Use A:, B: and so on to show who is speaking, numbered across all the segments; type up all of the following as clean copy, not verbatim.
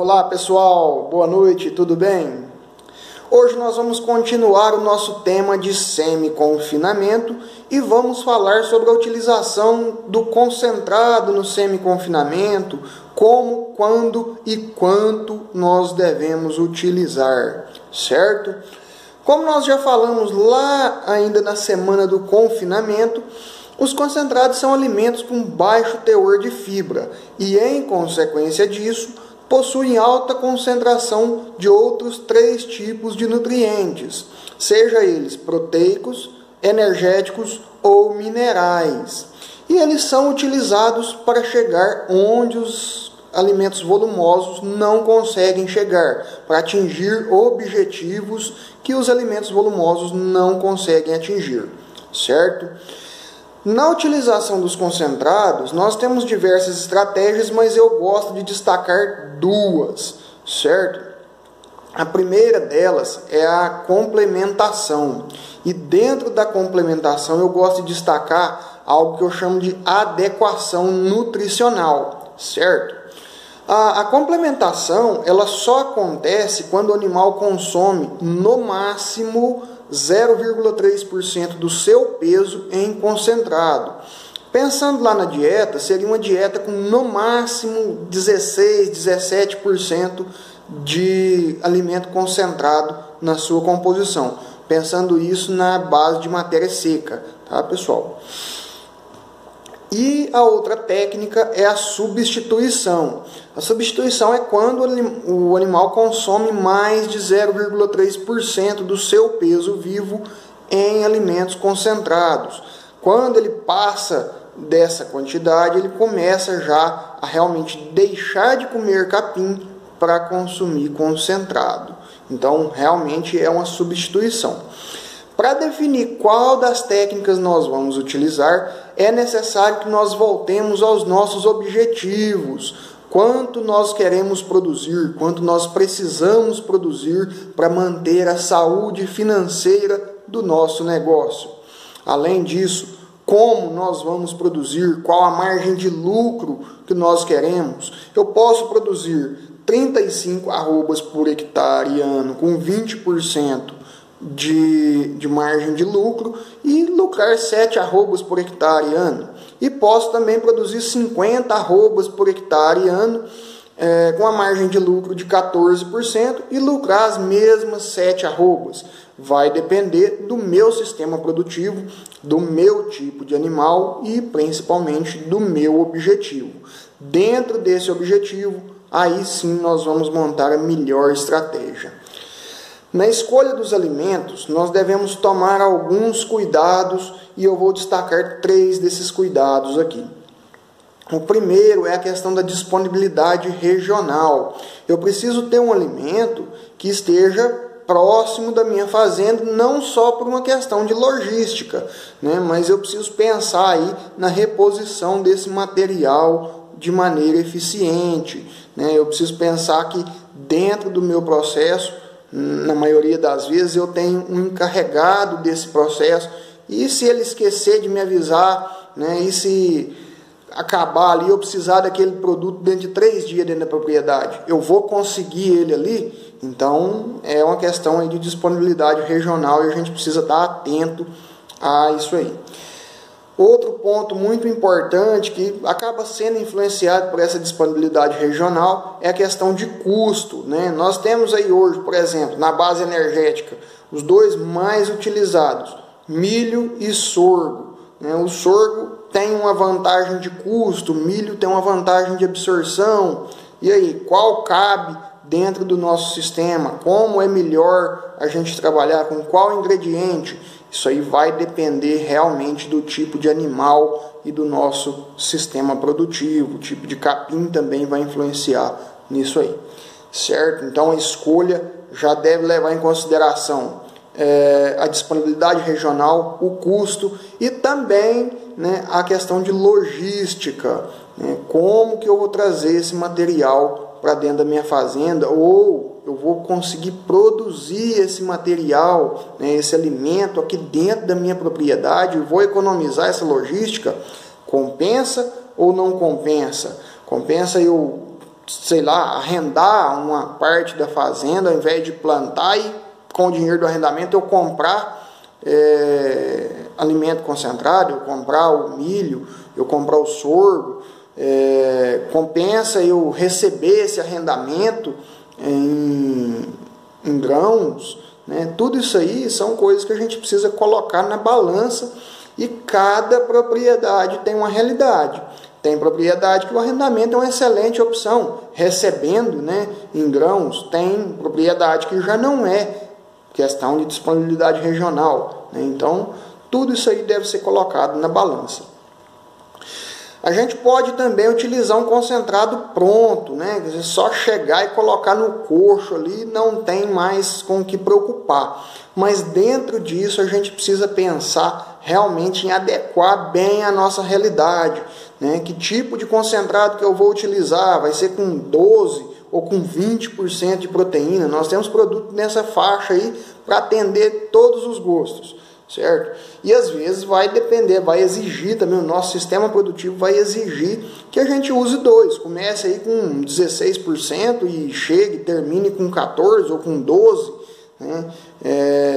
A: Olá pessoal, boa noite, tudo bem? Hoje nós vamos continuar o nosso tema de semi-confinamento e vamos falar sobre a utilização do concentrado no semi-confinamento, como, quando e quanto nós devemos utilizar, certo? Como nós já falamos lá ainda na semana do confinamento, os concentrados são alimentos com baixo teor de fibra e, em consequência disso, possuem alta concentração de outros 3 tipos de nutrientes, seja eles proteicos, energéticos ou minerais. E eles são utilizados para chegar onde os alimentos volumosos não conseguem chegar, para atingir objetivos que os alimentos volumosos não conseguem atingir, certo? Na utilização dos concentrados, nós temos diversas estratégias, mas eu gosto de destacar 2, certo? A primeira delas é a complementação. E dentro da complementação eu gosto de destacar algo que eu chamo de adequação nutricional, certo? A complementação ela só acontece quando o animal consome no máximo 0,3% do seu peso em concentrado. Pensando lá na dieta, seria uma dieta com no máximo 16, 17% de alimento concentrado na sua composição. Pensando isso na base de matéria seca, tá, pessoal? E a outra técnica é a substituição. A substituição é quando o animal consome mais de 0,3% do seu peso vivo em alimentos concentrados. Quando ele passa dessa quantidade, ele começa já a realmente deixar de comer capim para consumir concentrado. Então, realmente é uma substituição. Para definir qual das técnicas nós vamos utilizar, é necessário que nós voltemos aos nossos objetivos. Quanto nós queremos produzir, quanto nós precisamos produzir para manter a saúde financeira do nosso negócio. Além disso, como nós vamos produzir, qual a margem de lucro que nós queremos. Eu posso produzir 35 arrobas por hectare ano com 20% de margem de lucro e lucrar 7 arrobas por hectare ano. E posso também produzir 50 arrobas por hectare ano com a margem de lucro de 14% e lucrar as mesmas 7 arrobas. Vai depender do meu sistema produtivo, do meu tipo de animal e principalmente do meu objetivo. Dentro desse objetivo, aí sim nós vamos montar a melhor estratégia. Na escolha dos alimentos, nós devemos tomar alguns cuidados e eu vou destacar 3 desses cuidados aqui. O primeiro é a questão da disponibilidade regional. Eu preciso ter um alimento que esteja próximo da minha fazenda, não só por uma questão de logística, né? Mas eu preciso pensar aí na reposição desse material de maneira eficiente, né? Eu preciso pensar que dentro do meu processo, na maioria das vezes eu tenho um encarregado desse processo e se ele esquecer de me avisar, né, e se acabar ali eu precisar daquele produto dentro de 3 dias dentro da propriedade, eu vou conseguir ele ali. Então é uma questão aí de disponibilidade regional e a gente precisa estar atento a isso aí. Outro ponto muito importante que acaba sendo influenciado por essa disponibilidade regional é a questão de custo, né? Nós temos aí hoje, por exemplo, na base energética, os 2 mais utilizados, milho e sorgo, né? O sorgo tem uma vantagem de custo, o milho tem uma vantagem de absorção. E aí, qual cabe dentro do nosso sistema? Como é melhor a gente trabalhar com qual ingrediente? Isso aí vai depender realmente do tipo de animal e do nosso sistema produtivo. O tipo de capim também vai influenciar nisso aí, certo? Então a escolha já deve levar em consideração a disponibilidade regional, o custo e também, né, a questão de logística, né? Como que eu vou trazer esse material para dentro da minha fazenda, ou eu vou conseguir produzir esse material, né, esse alimento aqui dentro da minha propriedade, eu vou economizar essa logística. Compensa ou não compensa? Compensa eu sei lá, arrendar uma parte da fazenda ao invés de plantar e com o dinheiro do arrendamento eu comprar alimento concentrado, eu comprar o milho, eu comprar o sorgo, compensa eu receber esse arrendamento em grãos, né? Tudo isso aí são coisas que a gente precisa colocar na balança e cada propriedade tem uma realidade. Tem propriedade que o arrendamento é uma excelente opção, recebendo, né, em grãos. Tem propriedade que já não é, questão de disponibilidade regional, né? Então, tudo isso aí deve ser colocado na balança. A gente pode também utilizar um concentrado pronto, né? Quer dizer, só chegar e colocar no coxo ali, não tem mais com o que preocupar. Mas dentro disso a gente precisa pensar realmente em adequar bem a nossa realidade, né? Que tipo de concentrado que eu vou utilizar? Vai ser com 12 ou com 20% de proteína? Nós temos produto nessa faixa aí para atender todos os gostos, certo? E às vezes vai depender, vai exigir também, o nosso sistema produtivo vai exigir que a gente use 2, comece aí com 16% e chegue, termine com 14 ou com 12, né?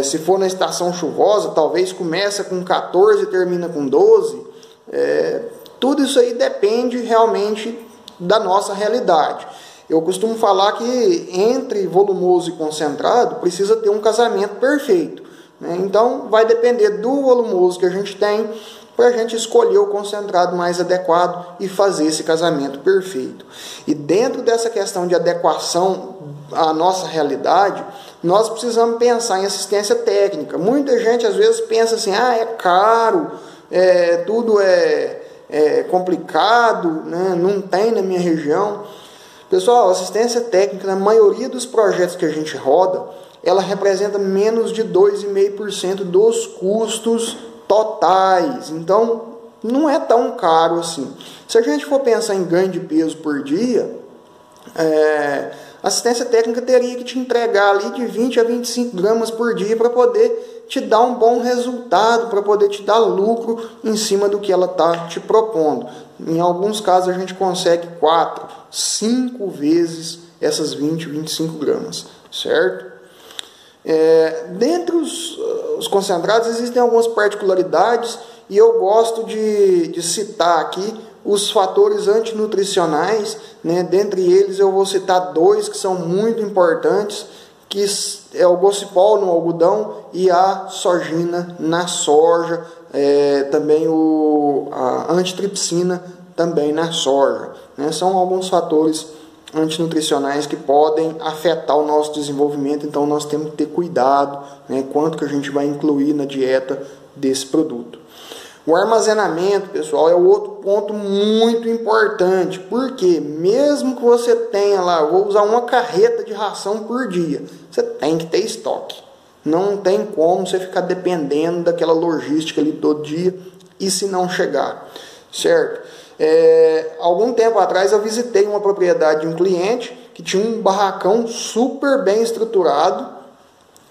A: Se for na estação chuvosa, talvez comece com 14 e termina com 12. Tudo isso aí depende realmente da nossa realidade. Eu costumo falar que entre volumoso e concentrado precisa ter um casamento perfeito, né? Então vai depender do volumoso que a gente tem para a gente escolher o concentrado mais adequado e fazer esse casamento perfeito. E dentro dessa questão de adequação à nossa realidade, nós precisamos pensar em assistência técnica. Muita gente às vezes pensa assim, é caro, tudo é complicado, né? Não tem na minha região. Pessoal, assistência técnica, na maioria dos projetos que a gente roda, ela representa menos de 2,5% dos custos totais. Então, não é tão caro assim. Se a gente for pensar em ganho de peso por dia, a assistência técnica teria que te entregar ali de 20 a 25 gramas por dia para poder te dar um bom resultado, para poder te dar lucro em cima do que ela está te propondo. Em alguns casos a gente consegue 4, 5 vezes essas 20, 25 gramas, certo? Dentre os concentrados existem algumas particularidades e eu gosto de citar aqui os fatores antinutricionais, né? Dentre eles eu vou citar 2 que são muito importantes, que é o gocipol no algodão e a sogina na soja, também a antitripsina também na soja, né? São alguns fatores antinutricionais que podem afetar o nosso desenvolvimento, então nós temos que ter cuidado, né, quanto que a gente vai incluir na dieta desse produto. O armazenamento, pessoal, é outro ponto muito importante, porque mesmo que você tenha lá, vou usar uma carreta de ração por dia, você tem que ter estoque. Não tem como você ficar dependendo daquela logística ali todo dia e se não chegar, certo? Algum tempo atrás eu visitei uma propriedade de um cliente que tinha um barracão super bem estruturado,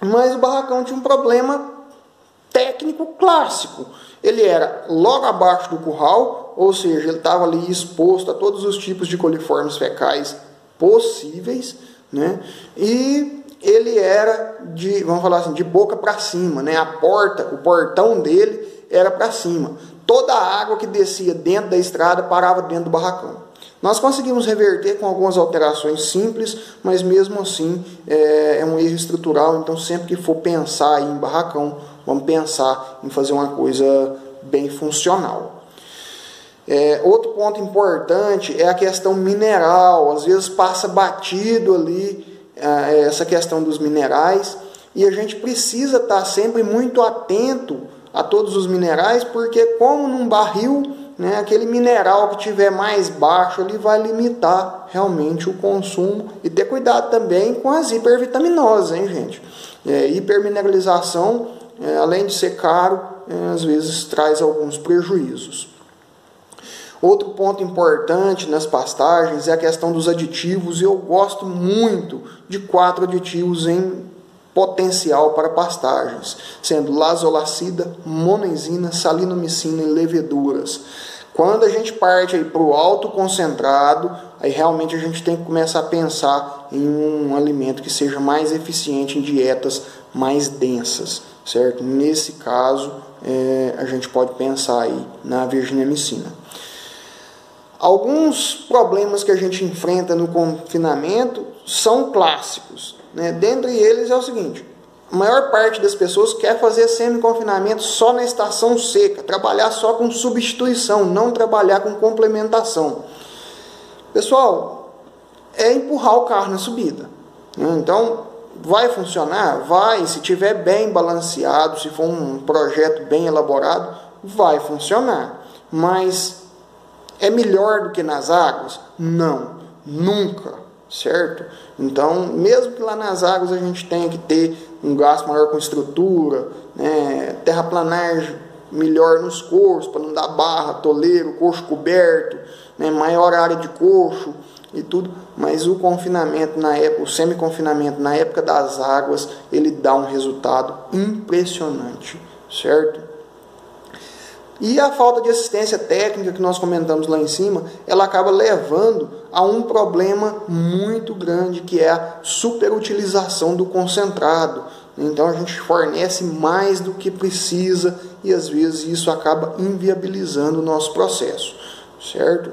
A: mas o barracão tinha um problema técnico clássico. Ele era logo abaixo do curral, ou seja, ele estava ali exposto a todos os tipos de coliformes fecais possíveis, né? E ele era vamos falar assim, de boca para cima, né? O portão dele era para cima. Toda a água que descia dentro da estrada parava dentro do barracão. Nós conseguimos reverter com algumas alterações simples, mas mesmo assim é um erro estrutural, então sempre que for pensar em barracão, vamos pensar em fazer uma coisa bem funcional. Outro ponto importante é a questão mineral. Às vezes passa batido ali essa questão dos minerais e a gente precisa estar sempre muito atento a todos os minerais, porque como num barril, né, aquele mineral que tiver mais baixo ele vai limitar realmente o consumo. E ter cuidado também com as hipervitaminoses, hein, gente? Hipermineralização, além de ser caro, às vezes traz alguns prejuízos. Outro ponto importante nas pastagens é a questão dos aditivos, e eu gosto muito de 4 aditivos em potencial para pastagens, sendo lazolacida, monenzina, salinomicina e leveduras. Quando a gente parte para o alto concentrado, aí realmente a gente tem que começar a pensar em um alimento que seja mais eficiente em dietas mais densas, certo? Nesse caso, a gente pode pensar aí na virginiamicina. Alguns problemas que a gente enfrenta no confinamento são clássicos, né? Dentre eles é o seguinte: a maior parte das pessoas quer fazer semi-confinamento só na estação seca, trabalhar só com substituição, não trabalhar com complementação. Pessoal, é empurrar o carro na subida, né? Então, vai funcionar? Vai, se tiver bem balanceado, se for um projeto bem elaborado, vai funcionar. Mas é melhor do que nas águas? Não, nunca, certo? Então, mesmo que lá nas águas a gente tenha que ter um gasto maior com estrutura, né, terraplanagem melhor nos coxos, para não dar barra, toleiro, coxo coberto, né, maior área de coxo e tudo, mas o confinamento na época, o semi-confinamento na época das águas, ele dá um resultado impressionante, certo? E a falta de assistência técnica que nós comentamos lá em cima, ela acaba levando a um problema muito grande, que é a superutilização do concentrado. Então a gente fornece mais do que precisa e às vezes isso acaba inviabilizando o nosso processo, certo?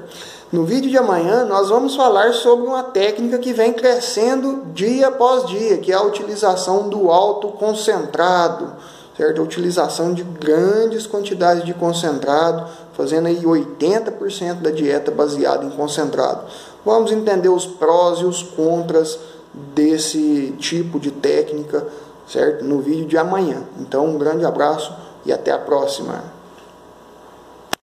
A: No vídeo de amanhã nós vamos falar sobre uma técnica que vem crescendo dia após dia, que é a utilização do autoconcentrado, certo? A utilização de grandes quantidades de concentrado, fazendo aí 80% da dieta baseada em concentrado. Vamos entender os prós e os contras desse tipo de técnica, certo? No vídeo de amanhã. Então, um grande abraço e até a próxima.